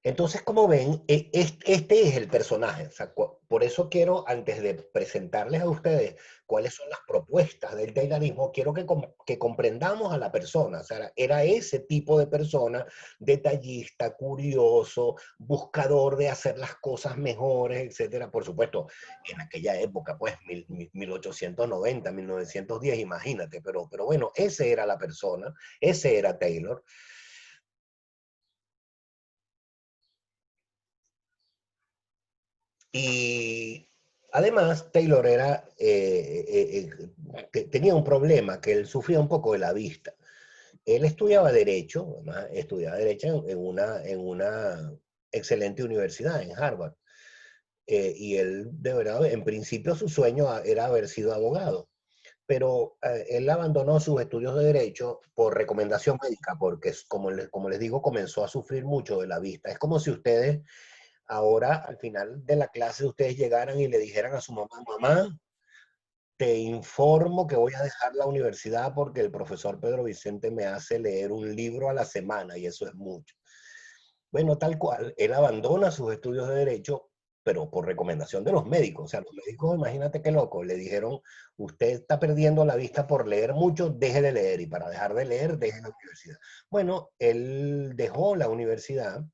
Entonces, como ven, este es el personaje. O sea, por eso quiero, antes de presentarles a ustedes cuáles son las propuestas del taylorismo, quiero que comprendamos a la persona. O sea, era ese tipo de persona, detallista, curioso, buscador de hacer las cosas mejores, etcétera. Por supuesto, en aquella época, pues, 1890, 1910, imagínate. Pero bueno, ese era la persona, ese era Taylor. Y además, Taylor tenía un problema, que él sufría un poco de la vista. Él estudiaba Derecho, además, estudiaba Derecho en una excelente universidad, en Harvard. Y él, de verdad, en principio su sueño era haber sido abogado. Pero él abandonó sus estudios de Derecho por recomendación médica, porque, como les digo, comenzó a sufrir mucho de la vista. Es como si ustedes ahora, al final de la clase, ustedes llegaran y le dijeran a su mamá: mamá, te informo que voy a dejar la universidad porque el profesor Pedro Vicente me hace leer un libro a la semana y eso es mucho. Bueno, tal cual, él abandona sus estudios de Derecho, pero por recomendación de los médicos. O sea, los médicos, imagínate qué loco, le dijeron: usted está perdiendo la vista por leer mucho, deje de leer, y para dejar de leer, deje la universidad. Bueno, él dejó la universidad,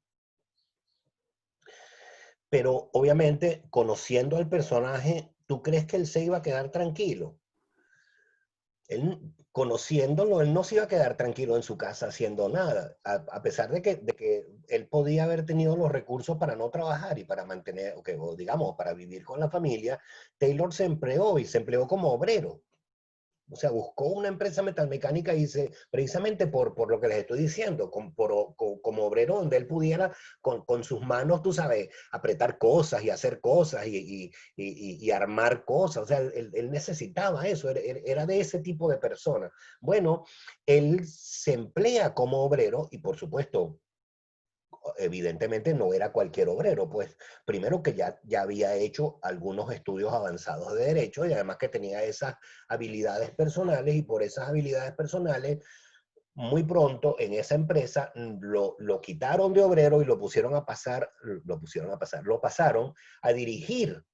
pero obviamente, conociendo al personaje, ¿tú crees que él se iba a quedar tranquilo? Él, conociéndolo, él no se iba a quedar tranquilo en su casa haciendo nada, a pesar de que él podía haber tenido los recursos para no trabajar y para mantener, o digamos, para vivir con la familia. Taylor se empleó y se empleó como obrero. O sea, buscó una empresa metalmecánica y precisamente por lo que les estoy diciendo, como obrero, donde él pudiera con sus manos, tú sabes, apretar cosas y hacer cosas y armar cosas. O sea, él necesitaba eso, era de ese tipo de persona. Bueno, él se emplea como obrero y, por supuesto, evidentemente no era cualquier obrero, pues primero que ya había hecho algunos estudios avanzados de derecho y además que tenía esas habilidades personales, y por esas habilidades personales muy pronto en esa empresa lo quitaron de obrero y lo pasaron a dirigir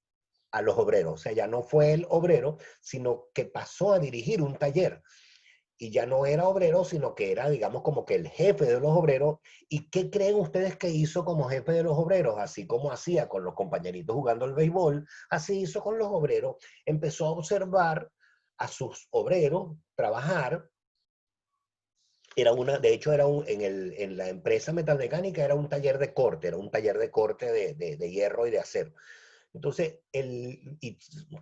a los obreros. O sea, ya no fue el obrero, sino que pasó a dirigir un taller, y ya no era obrero, sino que era, digamos, como que el jefe de los obreros. ¿Y qué creen ustedes que hizo como jefe de los obreros? Así como hacía con los compañeritos jugando al béisbol, así hizo con los obreros. Empezó a observar a sus obreros trabajar. De hecho, en la empresa metalmecánica era un taller de corte, era un taller de corte de hierro y de acero. Entonces,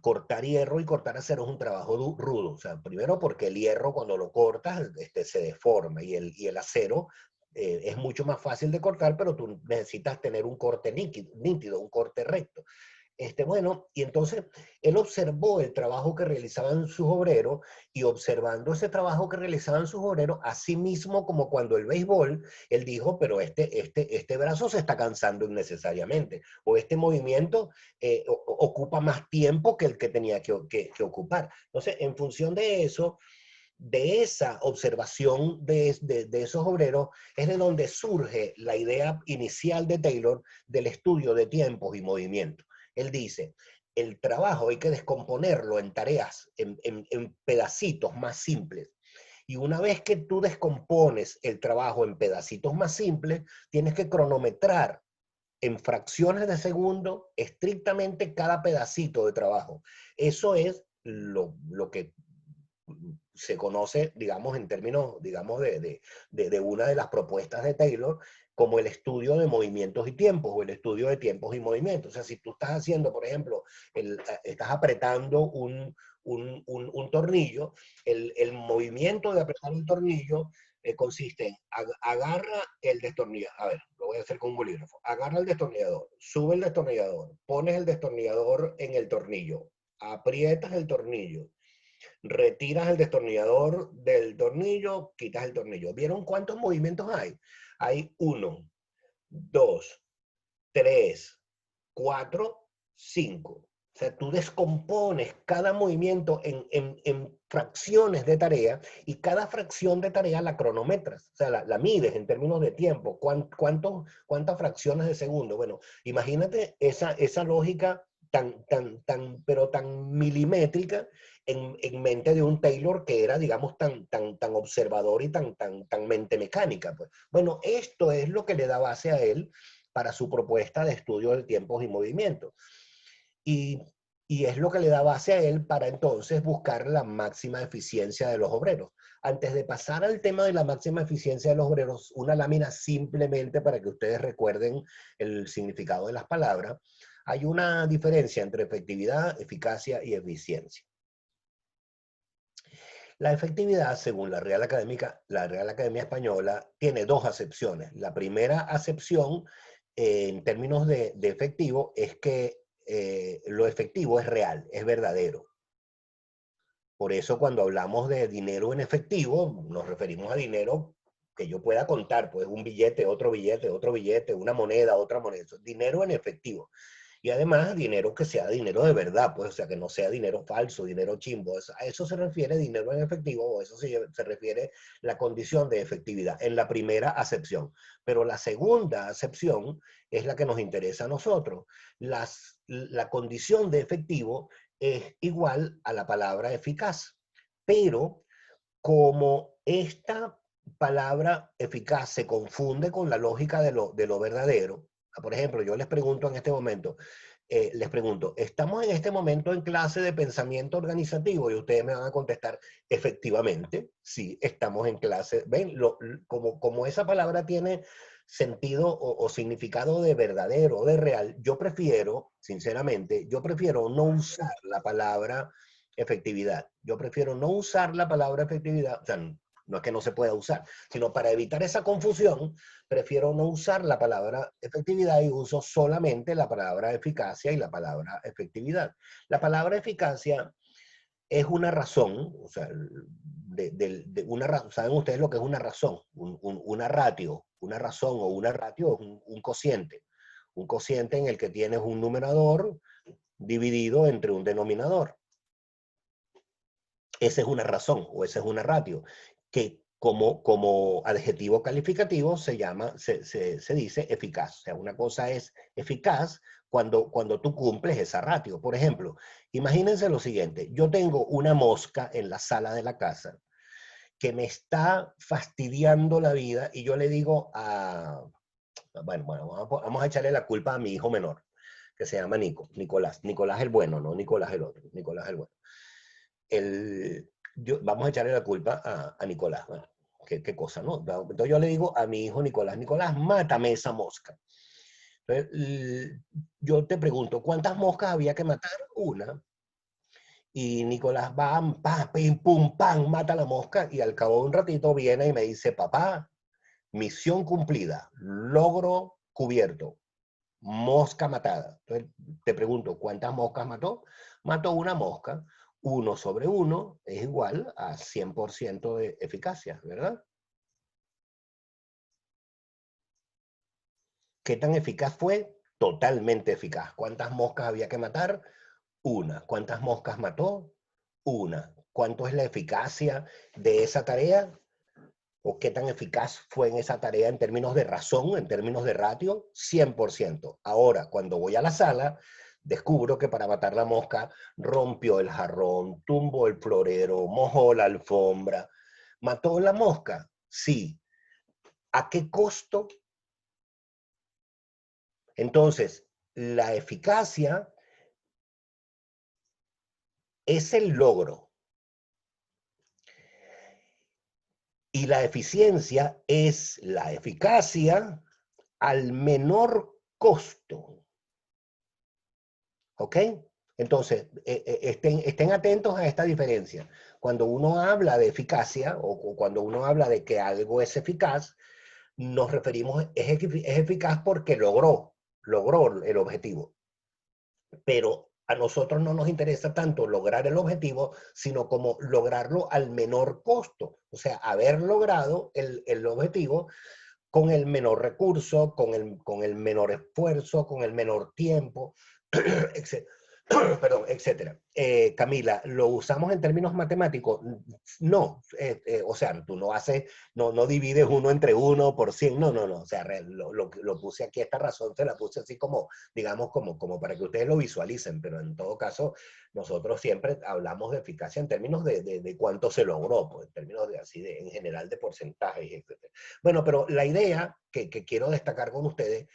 cortar hierro y cortar acero es un trabajo rudo. O sea, primero porque el hierro, cuando lo cortas, se deforma, y el acero es mucho más fácil de cortar, pero tú necesitas tener un corte nítido, un corte recto. Bueno, y entonces él observó el trabajo que realizaban sus obreros, y observando ese trabajo que realizaban sus obreros, así mismo como cuando el béisbol, él dijo: pero este brazo se está cansando innecesariamente, o este movimiento ocupa más tiempo que el que tenía que ocupar. Entonces, en función de eso, de esa observación de esos obreros, es de donde surge la idea inicial de Taylor del estudio de tiempos y movimientos. Él dice: el trabajo hay que descomponerlo en tareas, en pedacitos más simples. Y una vez que tú descompones el trabajo en pedacitos más simples, tienes que cronometrar en fracciones de segundo estrictamente cada pedacito de trabajo. Eso es lo que se conoce, digamos, en términos, digamos, de una de las propuestas de Taylor, como el estudio de movimientos y tiempos, o el estudio de tiempos y movimientos. O sea, si tú estás haciendo, por ejemplo, estás apretando un tornillo, el movimiento de apretar un tornillo consiste en agarra el destornillador. A ver, lo voy a hacer con un bolígrafo. Agarra el destornillador, sube el destornillador, pones el destornillador en el tornillo, aprietas el tornillo, retiras el destornillador del tornillo, quitas el tornillo. ¿Vieron cuántos movimientos hay? Hay 1, 2, 3, 4, 5. O sea, tú descompones cada movimiento en fracciones de tarea y cada fracción de tarea la cronometras, o sea, la mides en términos de tiempo. ¿Cuántas fracciones de segundo? Bueno, imagínate esa lógica pero tan milimétrica en mente de un Taylor que era, digamos, tan observador y tan mente mecánica. Pues. Bueno, esto es lo que le da base a él para su propuesta de estudio de tiempos y movimientos. Y, y es lo que le da base a él para entonces buscar la máxima eficiencia de los obreros. Antes de pasar al tema de la máxima eficiencia de los obreros, una lámina simplemente para que ustedes recuerden el significado de las palabras. Hay una diferencia entre efectividad, eficacia y eficiencia. La efectividad, según la Real Academia Española, tiene dos acepciones. La primera acepción, en términos de efectivo, es que lo efectivo es real, es verdadero. Por eso cuando hablamos de dinero en efectivo, nos referimos a dinero que yo pueda contar, pues un billete, otro billete, otro billete, una moneda, otra moneda. Dinero en efectivo. Y además, dinero que sea dinero de verdad, pues, o sea, que no sea dinero falso, dinero chimbo. A eso se refiere dinero en efectivo, o eso se refiere la condición de efectividad, en la primera acepción. Pero la segunda acepción es la que nos interesa a nosotros. La condición de efectivo es igual a la palabra eficaz. Pero como esta palabra eficaz se confunde con la lógica de lo verdadero, por ejemplo, yo les pregunto en este momento, ¿estamos en este momento en clase de pensamiento organizativo? Y ustedes me van a contestar, efectivamente, sí, estamos en clase. ¿Ven? Como esa palabra tiene sentido o significado de verdadero o de real, yo prefiero, sinceramente, yo prefiero no usar la palabra efectividad. Yo prefiero no usar la palabra efectividad, o sea, no es que no se pueda usar, sino para evitar esa confusión, prefiero no usar la palabra efectividad y uso solamente la palabra eficacia y la palabra efectividad. La palabra eficacia es una razón, o sea, ¿saben ustedes lo que es una razón? Una ratio, una razón o una ratio es un cociente. Un cociente en el que tienes un numerador dividido entre un denominador. Esa es una razón o esa es una ratio que como adjetivo calificativo se dice eficaz. O sea, una cosa es eficaz cuando tú cumples esa ratio. Por ejemplo, imagínense lo siguiente. Yo tengo una mosca en la sala de la casa que me está fastidiando la vida y yo le digo vamos a echarle la culpa a mi hijo menor, que se llama Nicolás. Nicolás el bueno, no Nicolás el otro. Nicolás el bueno. Vamos a echarle la culpa a Nicolás. Bueno, qué cosa, ¿no? Entonces yo le digo a mi hijo Nicolás, mátame esa mosca. Entonces, yo te pregunto, ¿cuántas moscas había que matar? Una. Y Nicolás va, pa, pim, pum, pam, mata la mosca y al cabo de un ratito viene y me dice, papá, misión cumplida, logro cubierto, mosca matada. Entonces te pregunto, ¿cuántas moscas mató? Mató una mosca. 1/1 es igual a 100% de eficacia, ¿verdad? ¿Qué tan eficaz fue? Totalmente eficaz. ¿Cuántas moscas había que matar? Una. ¿Cuántas moscas mató? Una. ¿Cuánto es la eficacia de esa tarea? ¿O qué tan eficaz fue en esa tarea en términos de razón, en términos de ratio? 100%. Ahora, cuando voy a la sala, descubro que para matar la mosca rompió el jarrón, tumbó el florero, mojó la alfombra. ¿Mató la mosca? Sí. ¿A qué costo? Entonces, la eficacia es el logro y la eficiencia es la eficacia al menor costo. ¿Ok? Entonces, estén atentos a esta diferencia. Cuando uno habla de eficacia o cuando uno habla de que algo es eficaz, nos referimos, es eficaz porque logró el objetivo. Pero a nosotros no nos interesa tanto lograr el objetivo, sino como lograrlo al menor costo. O sea, haber logrado el objetivo con el menor recurso, con el menor esfuerzo, con el menor tiempo, etc. perdón, etcétera. Camila, ¿lo usamos en términos matemáticos? No, o sea, tú no haces, no divides uno entre uno por 100, no, no, no, o sea, lo puse aquí, esta razón se la puse así como, digamos, como para que ustedes lo visualicen, pero en todo caso, nosotros siempre hablamos de eficacia en términos de cuánto se logró, pues, en términos de así, en general de porcentajes, etcétera. Bueno, pero la idea que quiero destacar con ustedes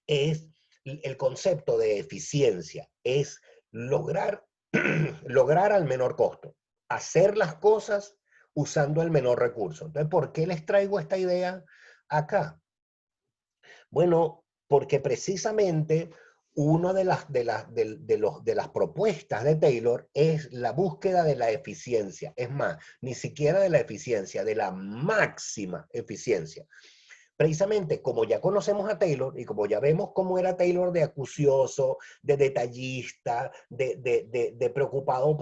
es el concepto de eficiencia, es lograr, lograr al menor costo, hacer las cosas usando el menor recurso. Entonces, ¿por qué les traigo esta idea acá? Bueno, porque precisamente una de las propuestas de Taylor es la búsqueda de la eficiencia. Es más, ni siquiera de la eficiencia, de la máxima eficiencia. Precisamente como ya conocemos a Taylor y como ya vemos cómo era Taylor de acucioso, de detallista, de preocupado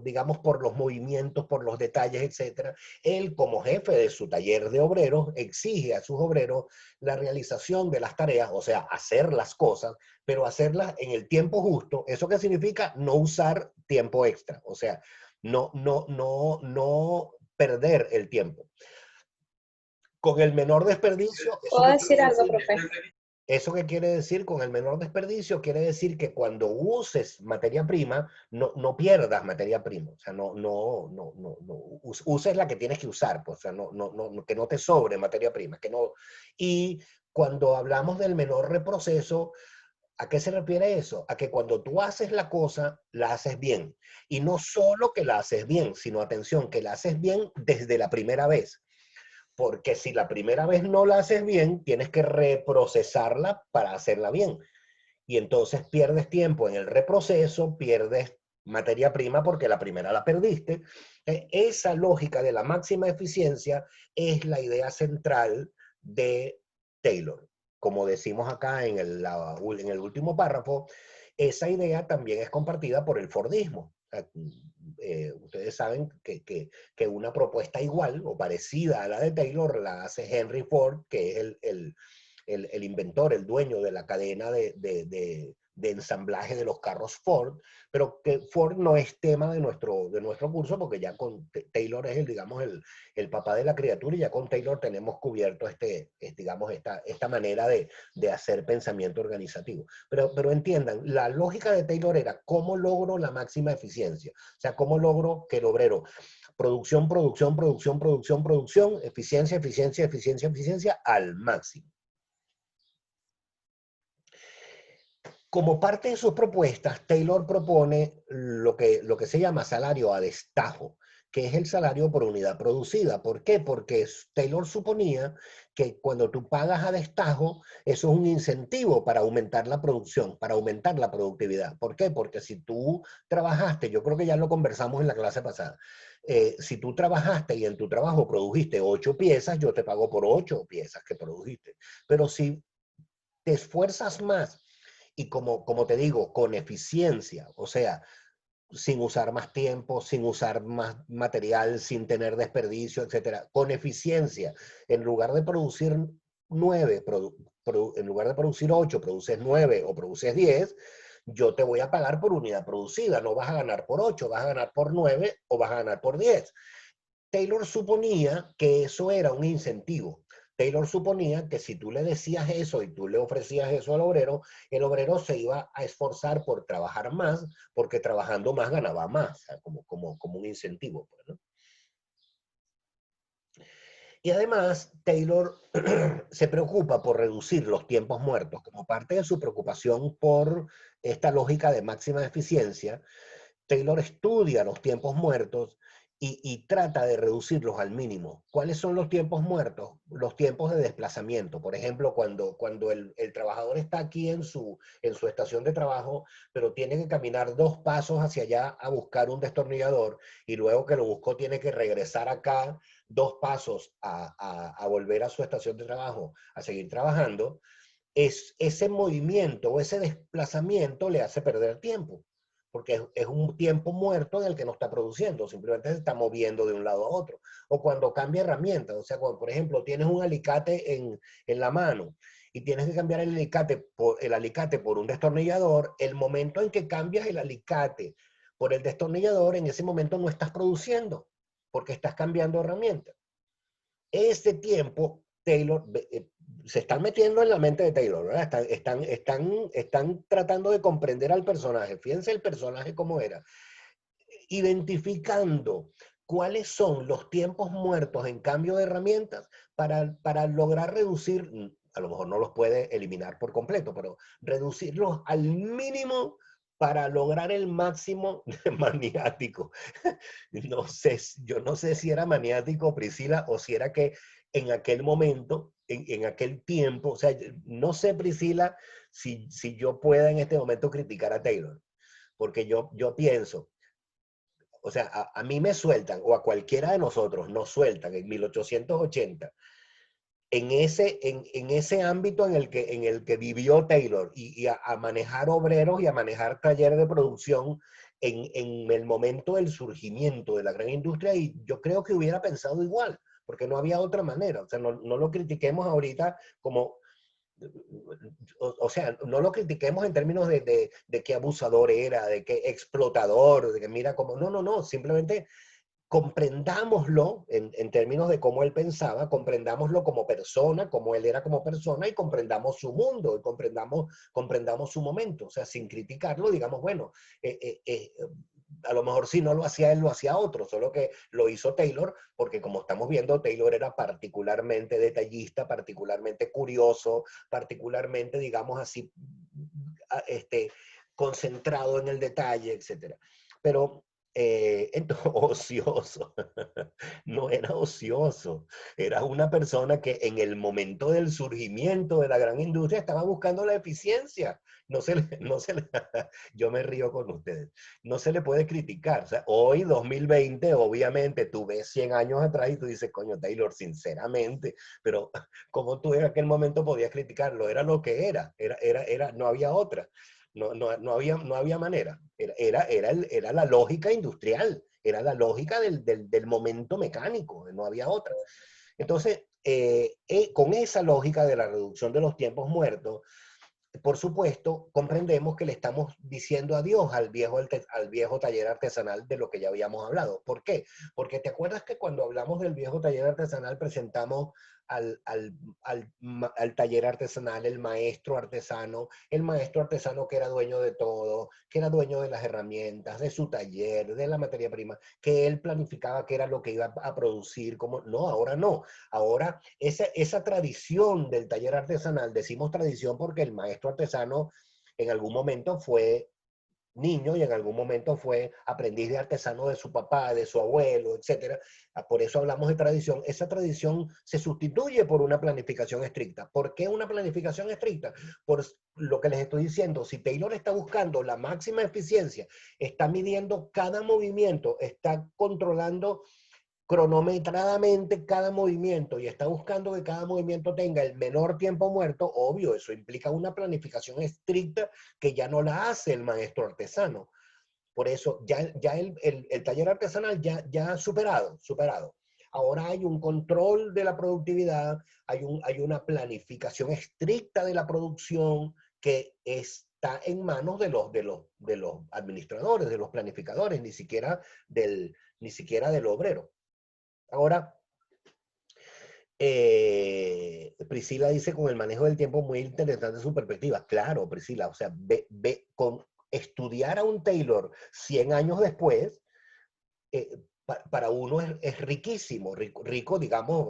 digamos, por los movimientos, por los detalles, etc., él como jefe de su taller de obreros exige a sus obreros la realización de las tareas, o sea, hacer las cosas, pero hacerlas en el tiempo justo. ¿Eso qué significa? No usar tiempo extra, o sea, no perder el tiempo con el menor desperdicio. ¿Puedo decir algo, profe? ¿Eso qué quiere decir? Con el menor desperdicio quiere decir que cuando uses materia prima, no pierdas materia prima. O sea, uses la que tienes que usar, pues, o sea, que no te sobre materia prima, que no. Y cuando hablamos del menor reproceso, ¿a qué se refiere eso? A que cuando tú haces la cosa, la haces bien. Y no solo que la haces bien, sino, atención, que la haces bien desde la primera vez. Porque si la primera vez no la haces bien, tienes que reprocesarla para hacerla bien. Y entonces pierdes tiempo en el reproceso, pierdes materia prima porque la primera la perdiste. Esa lógica de la máxima eficiencia es la idea central de Taylor. Como decimos acá en el último párrafo, esa idea también es compartida por el Fordismo. Ustedes saben que una propuesta igual o parecida a la de Taylor la hace Henry Ford, que es el inventor, el dueño de la cadena de ensamblaje de los carros Ford, pero que Ford no es tema de nuestro curso, porque ya con Taylor es digamos, el papá de la criatura, y ya con Taylor tenemos cubierto digamos, esta manera de hacer pensamiento organizativo. Pero entiendan, la lógica de Taylor era cómo logro la máxima eficiencia, o sea, cómo logro que el obrero producción, producción, producción, producción, producción, eficiencia, eficiencia, eficiencia, eficiencia al máximo. Como parte de sus propuestas, Taylor propone lo que se llama salario a destajo, que es el salario por unidad producida. ¿Por qué? Porque Taylor suponía que cuando tú pagas a destajo, eso es un incentivo para aumentar la producción, para aumentar la productividad. ¿Por qué? Porque si tú trabajaste, yo creo que ya lo conversamos en la clase pasada, si tú trabajaste y en tu trabajo produjiste 8 piezas, yo te pago por 8 piezas que produjiste. Pero si te esfuerzas más y como te digo, con eficiencia, o sea, sin usar más tiempo, sin usar más material, sin tener desperdicio, etcétera, con eficiencia, en lugar de producir 9, en lugar de producir 8, produces 9 o produces 10, yo te voy a pagar por unidad producida, no vas a ganar por 8, vas a ganar por 9 o vas a ganar por 10. Taylor suponía que eso era un incentivo. Taylor suponía que si tú le decías eso y tú le ofrecías eso al obrero, el obrero se iba a esforzar por trabajar más, porque trabajando más ganaba más, o sea, como un incentivo, pues, ¿no? Y además, Taylor se preocupa por reducir los tiempos muertos. Como parte de su preocupación por esta lógica de máxima eficiencia, Taylor estudia los tiempos muertos y trata de reducirlos al mínimo. ¿Cuáles son los tiempos muertos? Los tiempos de desplazamiento. Por ejemplo, cuando el trabajador está aquí en su estación de trabajo, pero tiene que caminar 2 pasos hacia allá a buscar un destornillador, y luego que lo buscó tiene que regresar acá 2 pasos a volver a su estación de trabajo, a seguir trabajando, ese movimiento o ese desplazamiento le hace perder tiempo. porque es un tiempo muerto en el que no está produciendo, simplemente se está moviendo de un lado a otro. O cuando cambia herramientas, o sea, cuando, por ejemplo, tienes un alicate en la mano y tienes que cambiar el alicate por un destornillador, el momento en que cambias el alicate por el destornillador, en ese momento no estás produciendo, porque estás cambiando herramientas. Ese tiempo, Taylor, se están metiendo en la mente de Taylor, ¿verdad? Están tratando de comprender al personaje. Fíjense el personaje cómo era. Identificando cuáles son los tiempos muertos en cambio de herramientas para lograr reducir, a lo mejor no los puede eliminar por completo, pero reducirlos al mínimo para lograr el máximo de maniático. No sé, yo no sé si era maniático Priscila o si era que en aquel momento, en aquel tiempo, o sea, no sé Priscila si yo pueda en este momento criticar a Taylor, porque yo pienso, o sea, a mí me sueltan, o a cualquiera de nosotros nos sueltan en 1880, en ese ámbito en el que vivió Taylor, y a manejar obreros y a manejar talleres de producción en el momento del surgimiento de la gran industria, y yo creo que hubiera pensado igual, porque no había otra manera. O sea, no lo critiquemos ahorita como, o sea, no lo critiquemos en términos de qué abusador era, de qué explotador, de que mira como, no, simplemente comprendámoslo en términos de cómo él pensaba, comprendámoslo como persona, como él era como persona, y comprendamos su mundo, y comprendamos su momento. O sea, sin criticarlo, digamos, bueno, a lo mejor si no lo hacía él, lo hacía otro, solo que lo hizo Taylor, porque como estamos viendo, Taylor era particularmente detallista, particularmente curioso, particularmente, digamos así, concentrado en el detalle, etcétera. Pero entonces, ocioso, no era ocioso, era una persona que en el momento del surgimiento de la gran industria estaba buscando la eficiencia. Yo me río con ustedes, no se le puede criticar. O sea, hoy, 2020, obviamente, tú ves 100 años atrás y tú dices, coño, Taylor, sinceramente, pero como tú en aquel momento podías criticarlo, era lo que era, no había otra. No había manera. Era la lógica industrial, era la lógica del momento mecánico, no había otra. Entonces, con esa lógica de la reducción de los tiempos muertos, por supuesto, comprendemos que le estamos diciendo adiós al viejo taller artesanal de lo que ya habíamos hablado. ¿Por qué? Porque te acuerdas que cuando hablamos del viejo taller artesanal presentamos al taller artesanal, el maestro artesano que era dueño de todo, que era dueño de las herramientas, de su taller, de la materia prima, que él planificaba qué era lo que iba a producir, como no, ahora no. Ahora, esa tradición del taller artesanal, decimos tradición porque el maestro artesano en algún momento fue niño y en algún momento fue aprendiz de artesano de su papá, de su abuelo, etcétera. Por eso hablamos de tradición. Esa tradición se sustituye por una planificación estricta. ¿Por qué una planificación estricta? Por lo que les estoy diciendo, si Taylor está buscando la máxima eficiencia, está midiendo cada movimiento, está controlando cronometradamente cada movimiento y está buscando que cada movimiento tenga el menor tiempo muerto, obvio, eso implica una planificación estricta que ya no la hace el maestro artesano. Por eso ya el taller artesanal ya ha superado. Ahora hay un control de la productividad, hay una planificación estricta de la producción que está en manos de los administradores, de los planificadores, ni siquiera del obrero. Ahora, Priscila dice con el manejo del tiempo muy interesante su perspectiva. Claro, Priscila, o sea, con estudiar a un Taylor 100 años después, para uno es riquísimo, rico, digamos,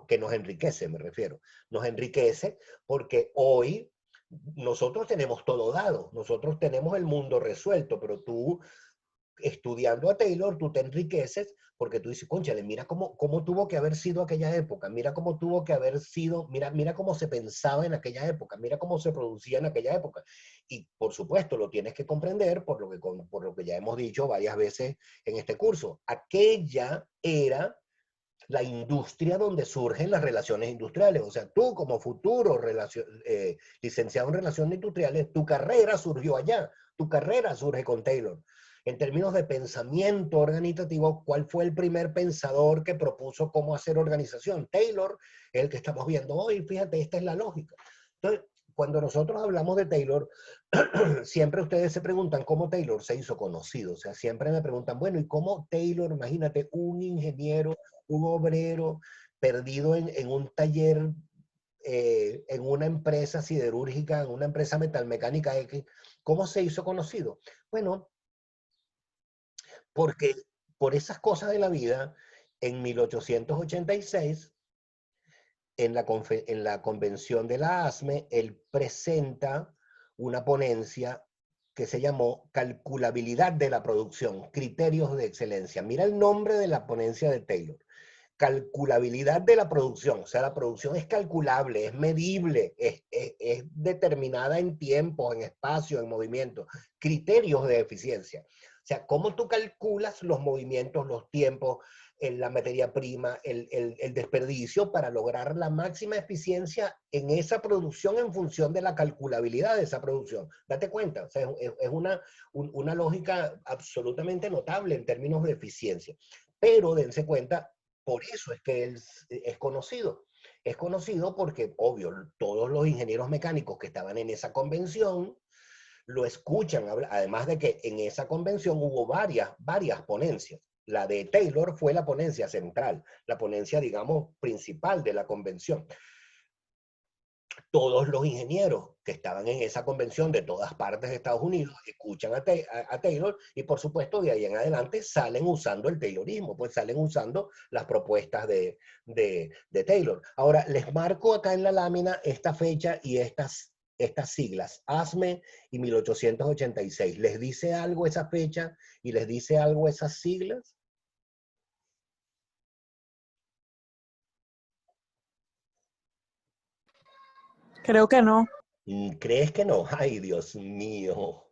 que nos enriquece, me refiero. Nos enriquece porque hoy nosotros tenemos todo dado, nosotros tenemos el mundo resuelto, pero tú estudiando a Taylor, tú te enriqueces porque tú dices, cónchale, mira cómo tuvo que haber sido aquella época, mira cómo tuvo que haber sido, mira cómo se pensaba en aquella época, mira cómo se producía en aquella época. Y por supuesto, lo tienes que comprender por lo que ya hemos dicho varias veces en este curso. Aquella era la industria donde surgen las relaciones industriales. O sea, tú como futuro licenciado en relaciones industriales, tu carrera surgió allá, tu carrera surge con Taylor. En términos de pensamiento organizativo, ¿cuál fue el primer pensador que propuso cómo hacer organización? Taylor, el que estamos viendo hoy. Fíjate, esta es la lógica. Entonces, cuando nosotros hablamos de Taylor, siempre ustedes se preguntan cómo Taylor se hizo conocido. O sea, siempre me preguntan, bueno, ¿y cómo Taylor, imagínate, un ingeniero, un obrero perdido en un taller, en una empresa siderúrgica, en una empresa metalmecánica X, ¿cómo se hizo conocido? Bueno, porque por esas cosas de la vida, en 1886, en la convención de la ASME, él presenta una ponencia que se llamó Calculabilidad de la producción, criterios de excelencia. Mira el nombre de la ponencia de Taylor. Calculabilidad de la producción, o sea, la producción es calculable, es medible, es determinada en tiempo, en espacio, en movimiento, criterios de eficiencia. O sea, cómo tú calculas los movimientos, los tiempos, la materia prima, el desperdicio para lograr la máxima eficiencia en esa producción en función de la calculabilidad de esa producción. Date cuenta, o sea, es una lógica absolutamente notable en términos de eficiencia. Pero dense cuenta, por eso es que él es conocido. Es conocido porque, obvio, todos los ingenieros mecánicos que estaban en esa convención lo escuchan, además de que en esa convención hubo varias ponencias. La de Taylor fue la ponencia central, la ponencia, digamos, principal de la convención. Todos los ingenieros que estaban en esa convención de todas partes de Estados Unidos escuchan a Taylor y por supuesto de ahí en adelante salen usando el Taylorismo, pues salen usando las propuestas de Taylor. Ahora, les marco acá en la lámina esta fecha y estas siglas, ASME y 1886. ¿Les dice algo esa fecha y les dice algo esas siglas? Creo que no. ¿Crees que no? Ay, Dios mío.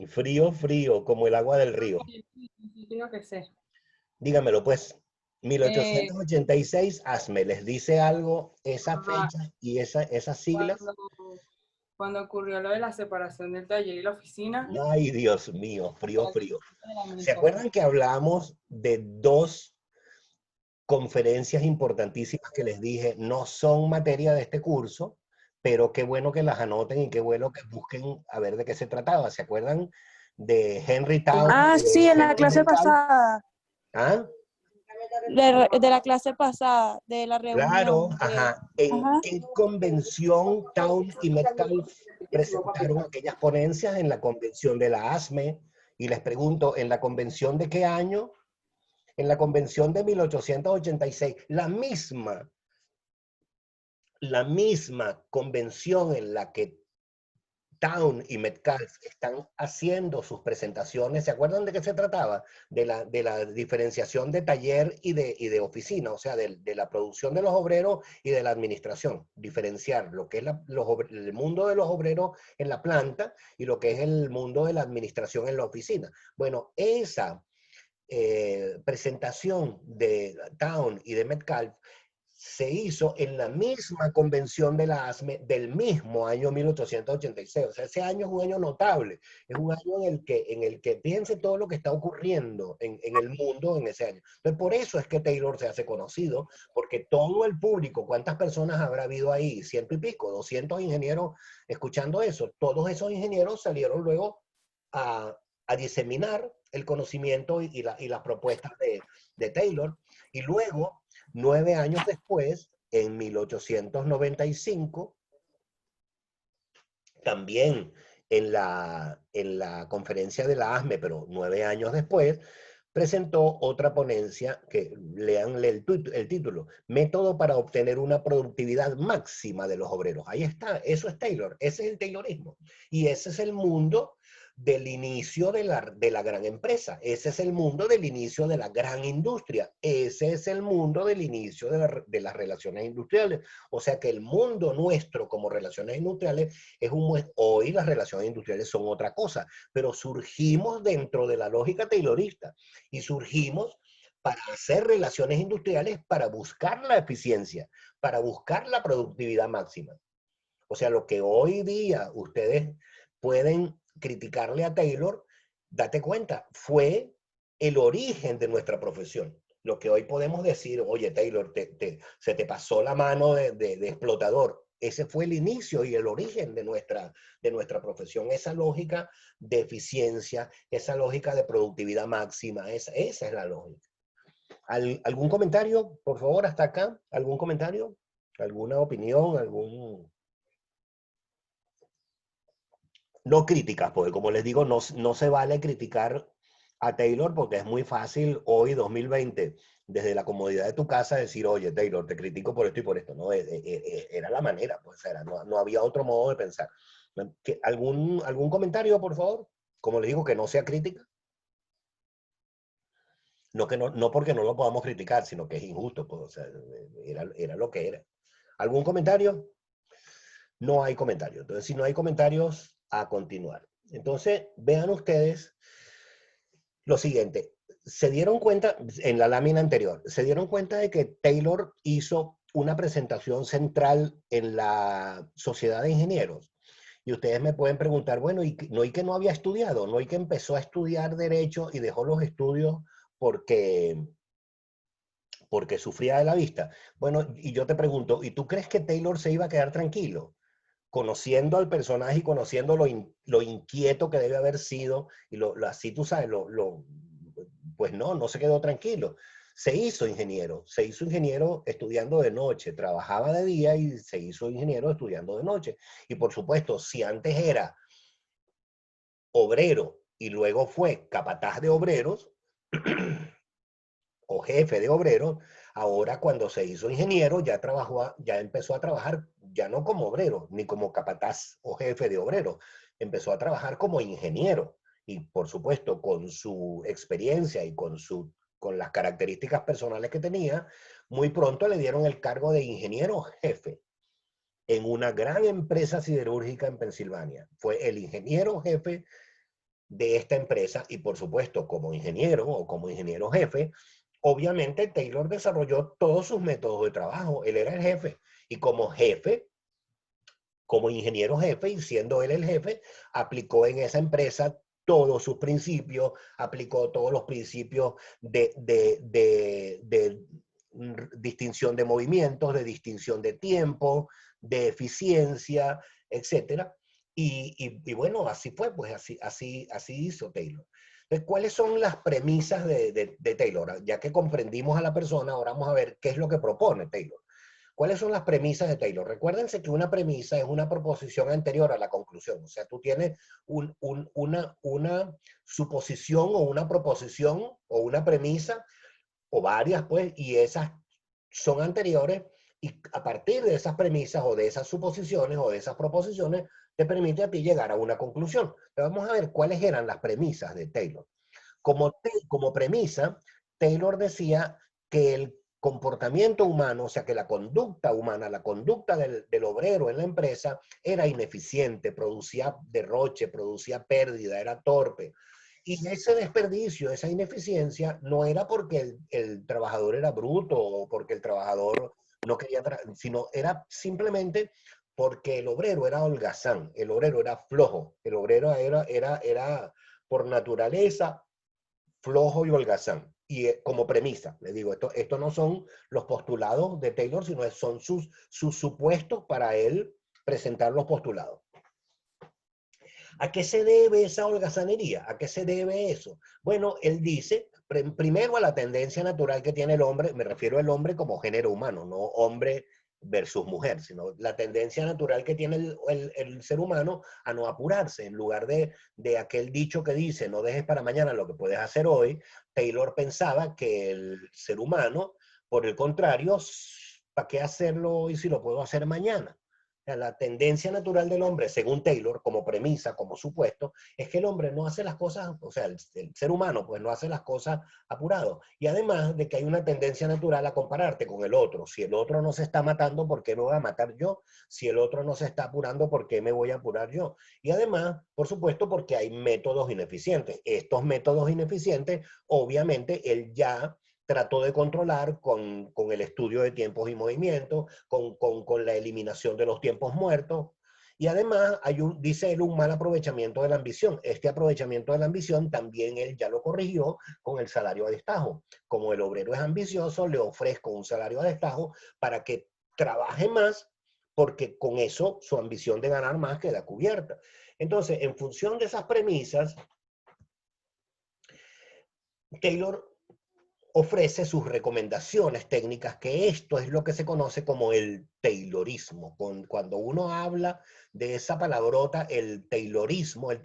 Frío, frío, como el agua del río. Sí, creo que sé. Dígamelo, pues. Eh, 1886, hazme, ¿les dice algo esa ajá, fecha y esas siglas? cuando, cuando ocurrió lo de la separación del taller y la oficina, Ay, Dios mío, frío, frío. de la ¿Se administración. acuerdan que hablamos de dos conferencias importantísimas que les dije? No son materia de este curso, pero qué bueno que las anoten y qué bueno que busquen a ver de qué se trataba. ¿Se acuerdan de Henry Town Ah, y sí, de en la Henry clase Metcalf? pasada. ¿Ah? De la clase pasada, de la Claro, reunión. ajá. ¿En Ajá. qué convención Town y Metcalf presentaron aquellas ponencias? En la convención de la ASME. Y les pregunto, ¿en la convención de qué año? En la convención de 1886. La misma convención en la que Town y Metcalf están haciendo sus presentaciones. ¿Se acuerdan de qué se trataba? De la diferenciación de taller y de oficina, o sea, de la producción de los obreros y de la administración. Diferenciar lo que es el mundo de los obreros en la planta y lo que es el mundo de la administración en la oficina. Bueno, esa presentación de Town y de Metcalf se hizo en la misma convención de la ASME del mismo año 1886. O sea, ese año es un año notable. Es un año en el que fíjense todo lo que está ocurriendo en el mundo en ese año. Entonces, por eso es que Taylor se hace conocido, porque todo el público, ¿cuántas personas habrá habido ahí? Ciento y pico, 200 ingenieros escuchando eso. Todos esos ingenieros salieron luego a diseminar el conocimiento y las propuestas de Taylor. Y luego 9 años después, en 1895, también en la conferencia de la ASME, pero 9 años después, presentó otra ponencia que leanle el título, Método para obtener una productividad máxima de los obreros. Ahí está, eso es Taylor, ese es el Taylorismo. Y ese es el mundo del inicio de la gran empresa, ese es el mundo del inicio de la gran industria, ese es el mundo del inicio de las relaciones industriales. O sea que el mundo nuestro como relaciones industriales hoy las relaciones industriales son otra cosa, pero surgimos dentro de la lógica taylorista y surgimos para hacer relaciones industriales, para buscar la eficiencia, para buscar la productividad máxima. O sea, lo que hoy día ustedes pueden criticarle a Taylor, date cuenta, fue el origen de nuestra profesión. Lo que hoy podemos decir, oye, Taylor, se te pasó la mano de explotador. Ese fue el inicio y el origen de nuestra profesión. Esa lógica de eficiencia, esa lógica de productividad máxima, esa es la lógica. ¿Algún comentario, por favor, hasta acá? ¿Algún comentario? ¿Alguna opinión? No críticas, porque como les digo, no se vale criticar a Taylor porque es muy fácil hoy, 2020, desde la comodidad de tu casa, decir, oye, Taylor, te critico por esto y por esto. No, era la manera, pues no había otro modo de pensar. ¿Algún comentario, por favor? Como les digo, que no sea crítica. No porque no lo podamos criticar, sino que es injusto, pues, o sea, era lo que era. ¿Algún comentario? No hay comentarios. Entonces, si no hay comentarios, a continuar. Entonces, vean ustedes lo siguiente. Se dieron cuenta, en la lámina anterior, se dieron cuenta de que Taylor hizo una presentación central en la Sociedad de Ingenieros. Y ustedes me pueden preguntar, bueno, ¿y que no había estudiado? ¿No y que empezó a estudiar Derecho y dejó los estudios porque sufría de la vista? Bueno, y yo te pregunto, ¿y tú crees que Taylor se iba a quedar tranquilo? Conociendo al personaje y conociendo lo inquieto que debe haber sido, y así tú sabes, pues no se quedó tranquilo. Se hizo ingeniero estudiando de noche, trabajaba de día y se hizo ingeniero estudiando de noche. Y por supuesto, si antes era obrero y luego fue capataz de obreros o jefe de obreros, ahora cuando se hizo ingeniero ya empezó a trabajar ya no como obrero ni como capataz o jefe de obreros, empezó a trabajar como ingeniero y por supuesto con su experiencia y con las características personales que tenía, muy pronto le dieron el cargo de ingeniero jefe en una gran empresa siderúrgica en Pensilvania. Fue el ingeniero jefe de esta empresa y por supuesto como ingeniero o como ingeniero jefe, obviamente Taylor desarrolló todos sus métodos de trabajo. Él era el jefe y como jefe, como ingeniero jefe y siendo él el jefe, aplicó en esa empresa todos sus principios, aplicó todos los principios de distinción de movimientos, de distinción de tiempo, de eficiencia, etcétera. Y bueno, así fue, pues así hizo Taylor. Entonces, ¿cuáles son las premisas de Taylor? Ya que comprendimos a la persona, ahora vamos a ver qué es lo que propone Taylor. ¿Cuáles son las premisas de Taylor? Recuérdense que una premisa es una proposición anterior a la conclusión. O sea, tú tienes una suposición o una proposición o una premisa o varias, pues, y esas son anteriores y a partir de esas premisas o de esas suposiciones o de esas proposiciones te permite a ti llegar a una conclusión. Pero vamos a ver cuáles eran las premisas de Taylor. Como premisa, Taylor decía que el comportamiento humano, o sea, que la conducta humana, la conducta del obrero en la empresa era ineficiente, producía derroche, producía pérdida, era torpe. Y ese desperdicio, esa ineficiencia, no era porque el trabajador era bruto o porque el trabajador no quería, sino era simplemente porque el obrero era holgazán, el obrero era flojo, el obrero era por naturaleza flojo y holgazán. Y como premisa, les digo, esto no son los postulados de Taylor, sino son sus supuestos para él presentar los postulados. ¿A qué se debe esa holgazanería? ¿A qué se debe eso? Bueno, él dice, primero a la tendencia natural que tiene el hombre, me refiero al hombre como género humano, no hombre versus mujer, sino la tendencia natural que tiene el ser humano a no apurarse. En lugar de aquel dicho que dice, no dejes para mañana lo que puedes hacer hoy, Taylor pensaba que el ser humano, por el contrario, ¿para qué hacerlo hoy si lo puedo hacer mañana? La tendencia natural del hombre, según Taylor, como premisa, como supuesto, es que el hombre no hace las cosas, o sea, el ser humano, pues no hace las cosas apurado. Y además de que hay una tendencia natural a compararte con el otro. Si el otro no se está matando, ¿por qué me voy a matar yo? Si el otro no se está apurando, ¿por qué me voy a apurar yo? Y además, por supuesto, porque hay métodos ineficientes. Estos métodos ineficientes, obviamente, él ya trató de controlar con el estudio de tiempos y movimientos, con la eliminación de los tiempos muertos. Y además hay dice él, un mal aprovechamiento de la ambición. Este aprovechamiento de la ambición también él ya lo corrigió con el salario a destajo. Como el obrero es ambicioso, le ofrezco un salario a destajo para que trabaje más, porque con eso su ambición de ganar más queda cubierta. Entonces, en función de esas premisas, Taylor ofrece sus recomendaciones técnicas, que esto es lo que se conoce como el Taylorismo. Cuando uno habla de esa palabrota, el Taylorismo es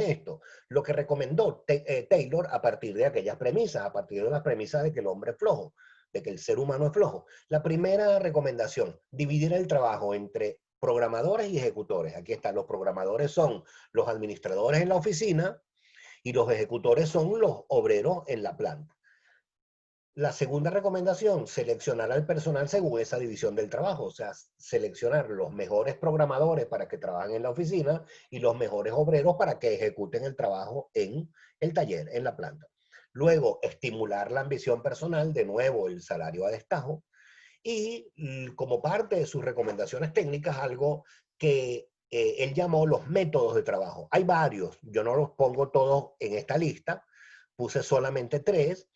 esto, lo que recomendó Taylor a partir de aquellas premisas, a partir de las premisas de que el hombre es flojo, de que el ser humano es flojo. La primera recomendación, dividir el trabajo entre programadores y ejecutores. Aquí están, los programadores son los administradores en la oficina y los ejecutores son los obreros en la planta. La segunda recomendación, seleccionar al personal según esa división del trabajo, o sea, seleccionar los mejores programadores para que trabajen en la oficina y los mejores obreros para que ejecuten el trabajo en el taller, en la planta. Luego, estimular la ambición personal, de nuevo, el salario a destajo. Y como parte de sus recomendaciones técnicas, algo que él llamó los métodos de trabajo. Hay varios, yo no los pongo todos en esta lista, puse solamente 3,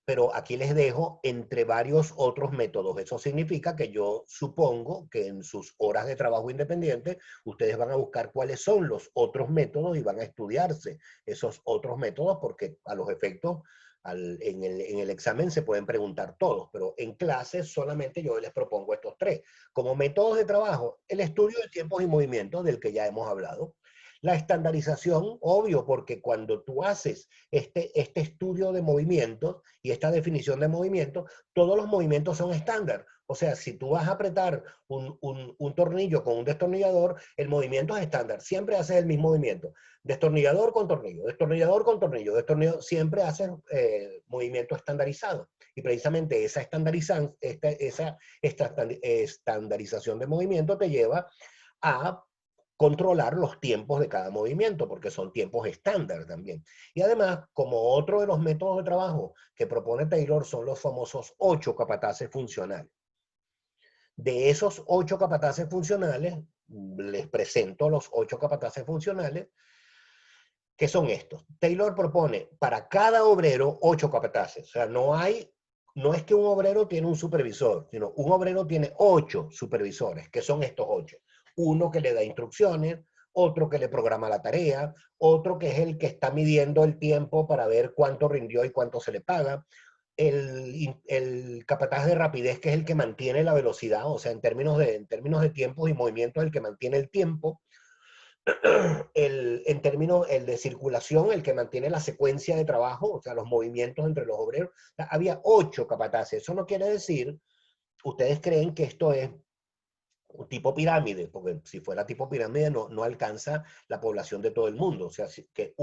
pero aquí les dejo entre varios otros métodos. Eso significa que yo supongo que en sus horas de trabajo independiente, ustedes van a buscar cuáles son los otros métodos y van a estudiarse esos otros métodos, porque a los efectos, en el examen se pueden preguntar todos, pero en clases solamente yo les propongo estos 3. Como métodos de trabajo, el estudio de tiempos y movimientos, del que ya hemos hablado. La estandarización, obvio, porque cuando tú haces este estudio de movimientos y esta definición de movimientos, todos los movimientos son estándar. O sea, si tú vas a apretar un tornillo con un destornillador, el movimiento es estándar. Siempre haces el mismo movimiento. Destornillador con tornillo, destornillador con tornillo, destornillador. Siempre haces movimiento estandarizado. Y precisamente esa estandarización de movimiento te lleva a controlar los tiempos de cada movimiento, porque son tiempos estándar también. Y además, como otro de los métodos de trabajo que propone Taylor, son los famosos 8 capataces funcionales. De esos 8 capataces funcionales, les presento los 8 capataces funcionales, que son estos. Taylor propone para cada obrero 8 capataces. O sea, no es que un obrero tiene un supervisor, sino un obrero tiene 8 supervisores, que son estos 8. Uno que le da instrucciones, otro que le programa la tarea, otro que es el que está midiendo el tiempo para ver cuánto rindió y cuánto se le paga, el capataz de rapidez, que es el que mantiene la velocidad, o sea, en términos de tiempos y movimientos, el que mantiene el tiempo, en términos el de circulación, el que mantiene la secuencia de trabajo, o sea, los movimientos entre los obreros. O sea, había 8 capataces. Eso no quiere decir, ustedes creen que esto es un tipo pirámide, porque si fuera tipo pirámide no alcanza la población de todo el mundo. O sea, que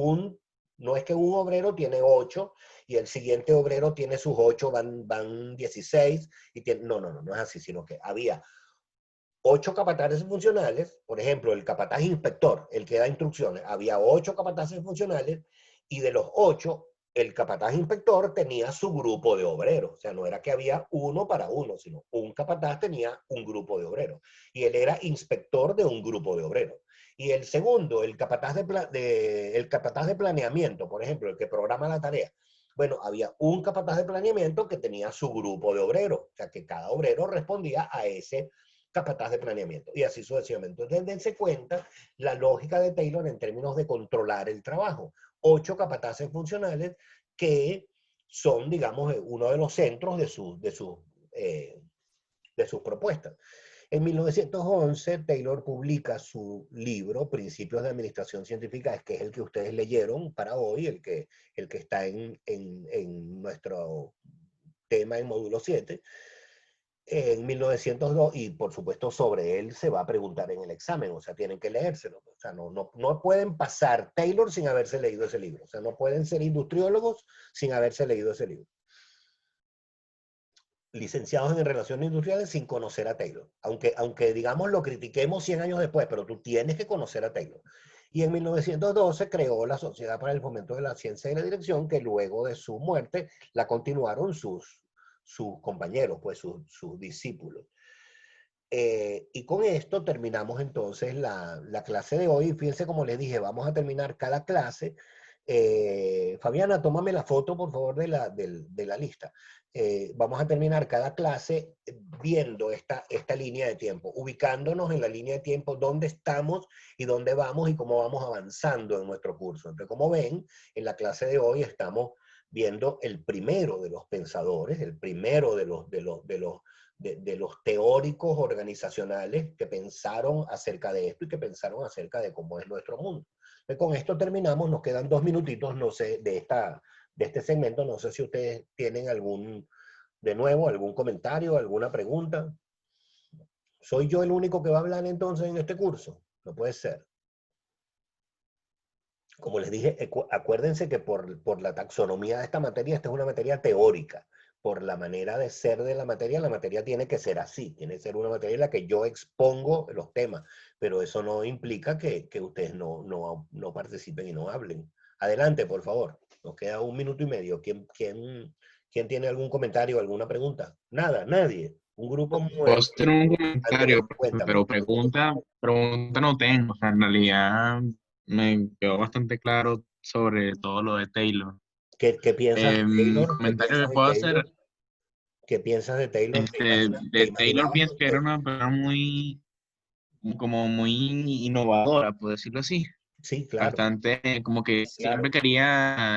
no es que un obrero tiene 8 y el siguiente obrero tiene sus 8, van 16, y no es así, sino que había 8 capataces funcionales. Por ejemplo, el capataz inspector, el que da instrucciones, había 8 capataces funcionales, y de los 8, el capataz inspector tenía su grupo de obreros. O sea, no era que había uno para uno, sino un capataz tenía un grupo de obreros. Y él era inspector de un grupo de obreros. Y el segundo, el capataz de planeamiento, por ejemplo, el que programa la tarea. Bueno, había un capataz de planeamiento que tenía su grupo de obreros. O sea, que cada obrero respondía a ese capataz de planeamiento, y así sucesivamente. Entonces, dense cuenta la lógica de Taylor en términos de controlar el trabajo. 8 capataces funcionales que son, digamos, uno de los centros de sus propuestas. En 1911, Taylor publica su libro, Principios de Administración Científica, que es el que ustedes leyeron para hoy, el que está en nuestro tema en módulo 7. En 1902, y por supuesto sobre él se va a preguntar en el examen, o sea, tienen que leérselo. O sea, no pueden pasar Taylor sin haberse leído ese libro. O sea, no pueden ser industriólogos sin haberse leído ese libro. Licenciados en Relaciones Industriales sin conocer a Taylor. Aunque digamos, lo critiquemos 100 años después, pero tú tienes que conocer a Taylor. Y en 1912 creó la Sociedad para el Fomento de la Ciencia y la Dirección, que luego de su muerte la continuaron sus compañeros, pues sus discípulos. Y con esto terminamos entonces la clase de hoy. Fíjense, como les dije, vamos a terminar cada clase. Fabiana, tómame la foto, por favor, de la lista. Vamos a terminar cada clase viendo esta línea de tiempo, ubicándonos en la línea de tiempo, dónde estamos y dónde vamos y cómo vamos avanzando en nuestro curso. Entonces, como ven, en la clase de hoy estamos viendo el primero de los pensadores, el primero de los teóricos organizacionales que pensaron acerca de esto y que pensaron acerca de cómo es nuestro mundo. Con esto terminamos, nos quedan 2 minutitos, no sé, de este segmento, no sé si ustedes tienen algún comentario, alguna pregunta. ¿Soy yo el único que va a hablar entonces en este curso? No puede ser. Como les dije, acuérdense que por la taxonomía de esta materia, esta es una materia teórica. Por la manera de ser de la materia tiene que ser así, tiene que ser una materia en la que yo expongo los temas, pero eso no implica que ustedes no participen y no hablen. Adelante, por favor. Nos queda 1 minuto y medio. ¿Quién tiene algún comentario, alguna pregunta? Nada, nadie. Un grupo muy... Puedo hacer un comentario, Andrés, cuéntame. pero pregunta no tengo. O sea, en realidad me quedó bastante claro sobre todo lo de Taylor. ¿Qué piensas de Taylor? Comentario que puedo hacer, ¿Qué piensas de Taylor? de Taylor pienso que era una persona muy innovadora, por decirlo así. Sí, claro. Bastante, como que siempre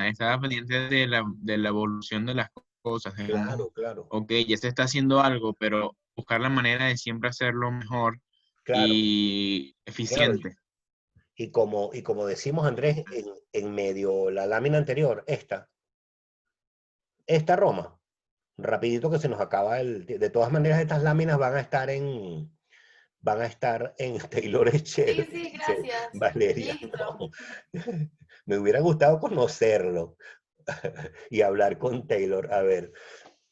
estaba pendiente de la evolución de las cosas. Claro. Ok, ya se está haciendo algo, pero buscar la manera de siempre hacerlo mejor Claro. y eficiente. Y como decimos, Andrés, en medio, la lámina anterior, esta Roma, rapidito que se nos acaba de todas maneras, estas láminas van a estar en Taylor Echel. Sí, gracias. Valeria, Listo. no. Me hubiera gustado conocerlo y hablar con Taylor. A ver,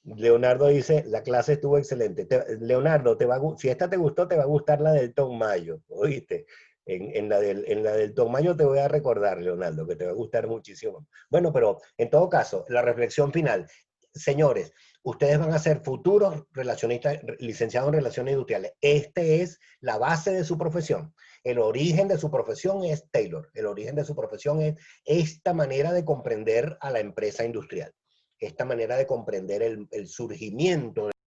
Leonardo dice, la clase estuvo excelente. Leonardo, si esta te gustó, te va a gustar la del Tom Mayo, ¿oíste? En la del Tom Mayo te voy a recordar, Leonardo, que te va a gustar muchísimo. Bueno, pero en todo caso, la reflexión final. Señores, ustedes van a ser futuros relacionistas, licenciados en Relaciones Industriales. Esta es la base de su profesión. El origen de su profesión es Taylor. El origen de su profesión es esta manera de comprender a la empresa industrial. Esta manera de comprender el surgimiento